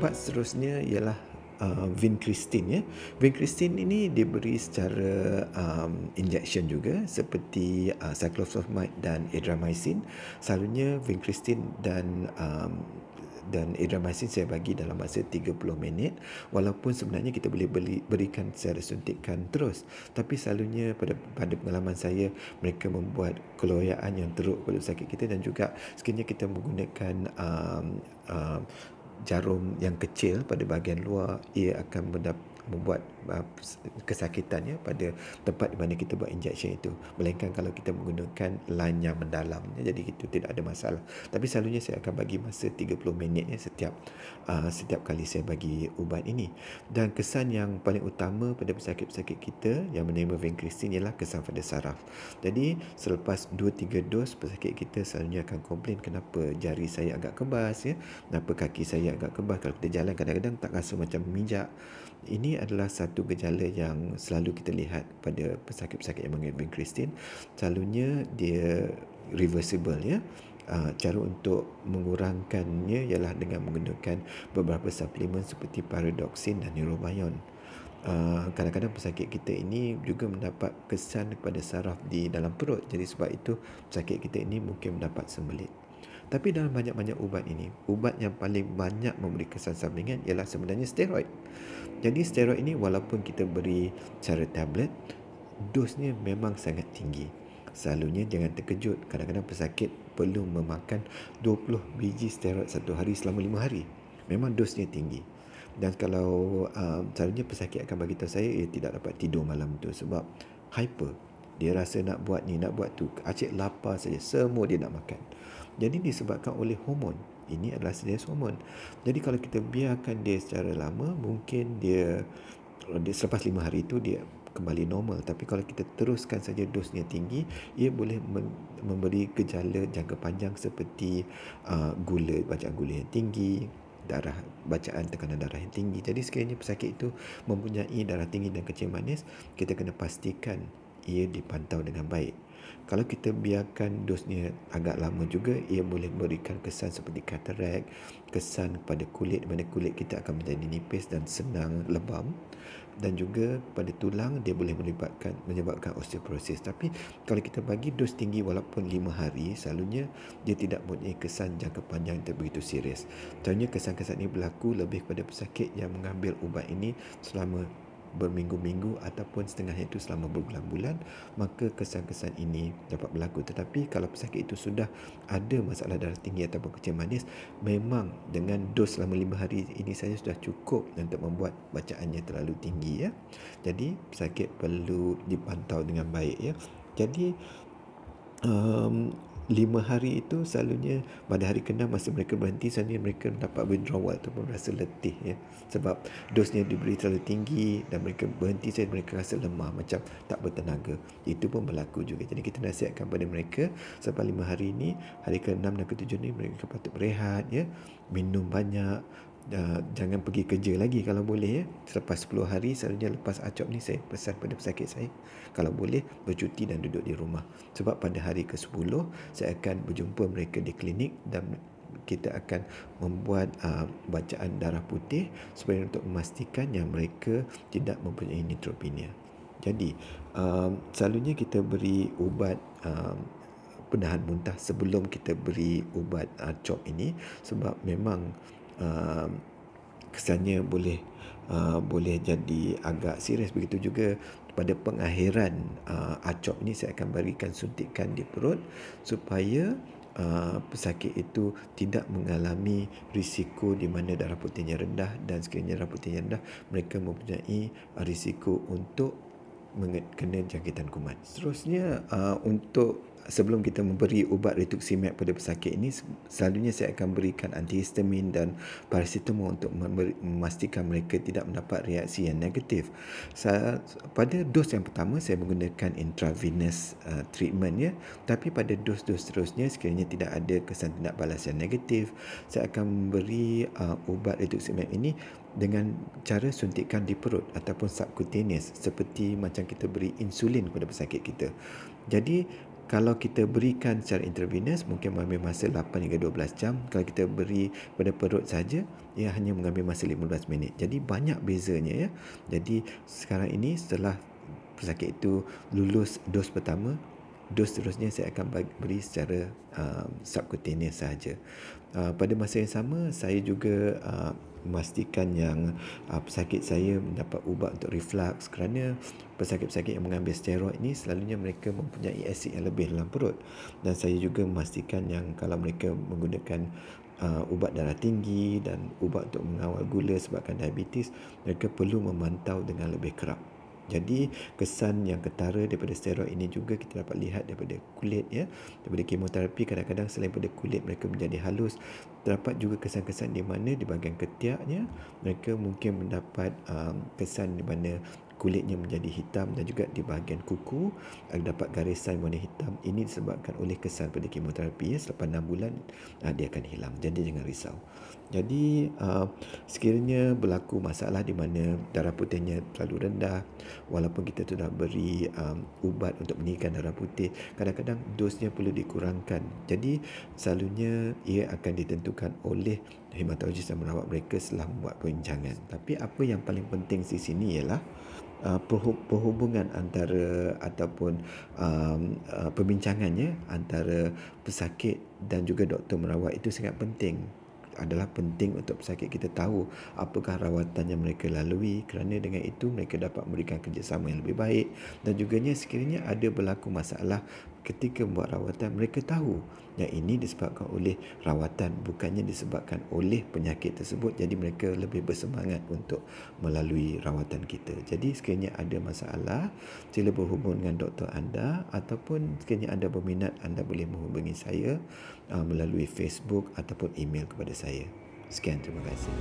Ubat seterusnya ialah Vincristin ya. Vincristin ini diberi secara injection juga seperti cyclophosphamide dan erythromycin. Selalunya Vincristin dan erythromycin saya bagi dalam masa 30 minit, walaupun sebenarnya kita boleh berikan secara suntikan terus, tapi selalunya pada pengalaman saya mereka membuat keloyaan yang teruk pada pesakit kita, dan juga sekiranya kita menggunakan jarum yang kecil pada bahagian luar, ia akan membuat kesakitan ya pada tempat di mana kita buat injection itu, melainkan kalau kita menggunakan line yang mendalam ya, jadi itu tidak ada masalah. Tapi selalunya saya akan bagi masa 30 minit ya setiap kali saya bagi ubat ini. Dan kesan yang paling utama pada pesakit-pesakit kita yang menerima Vincristin ialah kesan pada saraf. Jadi selepas 2-3 dos, pesakit kita selalunya akan komplain, kenapa jari saya agak kebas ya, kenapa kaki saya agak kebas, kalau kita jalan kadang-kadang tak rasa macam memijak. Ini adalah satu gejala yang selalu kita lihat pada pesakit-pesakit yang mengambil Vincristin. Selalunya dia reversible ya. Cara untuk mengurangkannya ialah dengan menggunakan beberapa suplemen seperti pyridoxine dan neurobion. Kadang-kadang pesakit kita ini juga mendapat kesan kepada saraf di dalam perut. Jadi sebab itu pesakit kita ini mungkin mendapat sembelit. Tapi dalam banyak-banyak ubat ini, ubat yang paling banyak memberi kesan sampingan ialah sebenarnya steroid. Jadi steroid ini walaupun kita beri secara tablet, dosnya memang sangat tinggi. Selalunya jangan terkejut, kadang-kadang pesakit perlu memakan 20 biji steroid satu hari selama 5 hari. Memang dosnya tinggi. Dan kalau selalunya pesakit akan bagi tahu saya, ia tidak dapat tidur malam tu sebab hyper. Dia rasa nak buat ni, nak buat tu, asyik lapar saja, semua dia nak makan. Jadi disebabkan oleh hormon. Ini adalah jenis hormon. Jadi kalau kita biarkan dia secara lama, mungkin dia selepas 5 hari itu dia kembali normal. Tapi kalau kita teruskan saja dosnya tinggi, ia boleh memberi gejala jangka panjang seperti bacaan gula yang tinggi, bacaan tekanan darah yang tinggi. Jadi sekiranya pesakit itu mempunyai darah tinggi dan kencing manis, kita kena pastikan ia dipantau dengan baik. Kalau kita biarkan dosnya agak lama juga, ia boleh memberikan kesan seperti katarak, kesan pada kulit, mana kulit kita akan menjadi nipis dan senang lebam, dan juga pada tulang dia boleh menyebabkan osteoporosis. Tapi kalau kita bagi dos tinggi walaupun 5 hari, selalunya dia tidak mempunyai kesan jangka panjang yang begitu serius. Contohnya kesan-kesan ini berlaku lebih pada pesakit yang mengambil ubat ini selama berminggu-minggu ataupun setengahnya itu selama berbulan-bulan, maka kesan-kesan ini dapat berlaku. Tetapi kalau pesakit itu sudah ada masalah darah tinggi ataupun kencing manis, memang dengan dos selama 5 hari ini saja sudah cukup untuk membuat bacaannya terlalu tinggi ya. Jadi pesakit perlu dipantau dengan baik ya. Jadi 5 hari itu selalunya pada hari ke-6 masa mereka berhenti, selalunya mereka dapat withdrawal ataupun rasa letih ya, sebab dosnya diberi terlalu tinggi dan mereka berhenti saja, mereka rasa lemah, macam tak bertenaga. Itu pun berlaku juga. Jadi kita nasihatkan pada mereka sampai 5 hari ini, hari ke-6 dan ke-7 ni mereka patut berehat ya, minum banyak, jangan pergi kerja lagi kalau boleh ya. Selepas 10 hari, selalunya lepas ACOP ni, saya pesan pada pesakit saya, kalau boleh bercuti dan duduk di rumah. Sebab pada hari ke-10 saya akan berjumpa mereka di klinik dan kita akan membuat bacaan darah putih supaya untuk memastikan yang mereka tidak mempunyai neutropenia. Jadi selalunya kita beri ubat penahan muntah sebelum kita beri ubat COP ini, sebab memang kesannya boleh jadi agak serius. Begitu juga pada pengakhiran ACOP ini, saya akan berikan suntikan di perut supaya pesakit itu tidak mengalami risiko di mana darah putihnya rendah, dan sekiranya darah putihnya rendah, mereka mempunyai risiko untuk kena jangkitan kuman. Seterusnya untuk sebelum kita memberi ubat rituximab pada pesakit ini, selalunya saya akan berikan antihistamin dan paracetamol untuk memastikan mereka tidak mendapat reaksi yang negatif. Pada dos yang pertama saya menggunakan intravenous treatment ya, tapi pada dos-dos seterusnya sekiranya tidak ada kesan tindak balas yang negatif, saya akan memberi ubat rituximab ini dengan cara suntikan di perut ataupun subcutaneous, seperti macam kita beri insulin kepada pesakit kita. Jadi kalau kita berikan secara intravenous mungkin mengambil masa 8 hingga 12 jam. Kalau kita beri pada perut saja, ia hanya mengambil masa 15 minit. Jadi banyak bezanya ya. Jadi sekarang ini setelah pesakit itu lulus dos pertama, dos seterusnya saya akan beri secara subcutaneous sahaja. Pada masa yang sama, saya juga memastikan yang pesakit saya mendapat ubat untuk reflux, kerana pesakit-pesakit yang mengambil steroid ini selalunya mereka mempunyai asid yang lebih dalam perut. Dan saya juga memastikan yang kalau mereka menggunakan ubat darah tinggi dan ubat untuk mengawal gula sebabkan diabetes, mereka perlu memantau dengan lebih kerap. Jadi kesan yang ketara daripada steroid ini juga kita dapat lihat daripada kulit ya. Daripada kemoterapi, kadang-kadang selain daripada kulit mereka menjadi halus, terdapat juga kesan-kesan di mana di bahagian ketiaknya mereka mungkin mendapat kesan di mana kulitnya menjadi hitam, dan juga di bahagian kuku dapat garisan warna hitam. Ini disebabkan oleh kesan pada kemoterapi ya. Selepas 6 bulan dia akan hilang. Jadi jangan risau. Jadi sekiranya berlaku masalah di mana darah putihnya terlalu rendah, walaupun kita sudah beri ubat untuk meningkatkan darah putih, kadang-kadang dosnya perlu dikurangkan. Jadi selalunya ia akan ditentukan oleh hematologis yang merawat mereka setelah membuat perbincangan. Tapi apa yang paling penting di sini ialah perhubungan antara ataupun perbincangannya antara pesakit dan juga doktor merawat itu sangat penting. Adalah penting untuk pesakit kita tahu apakah rawatan yang mereka lalui, kerana dengan itu mereka dapat memberikan kerjasama yang lebih baik. Dan juganya sekiranya ada berlaku masalah ketika membuat rawatan, mereka tahu yang ini disebabkan oleh rawatan, bukannya disebabkan oleh penyakit tersebut. Jadi mereka lebih bersemangat untuk melalui rawatan kita. Jadi sekiranya ada masalah, sila berhubung dengan doktor anda, ataupun sekiranya anda berminat, anda boleh menghubungi saya melalui Facebook ataupun email kepada saya. Sekian, terima kasih.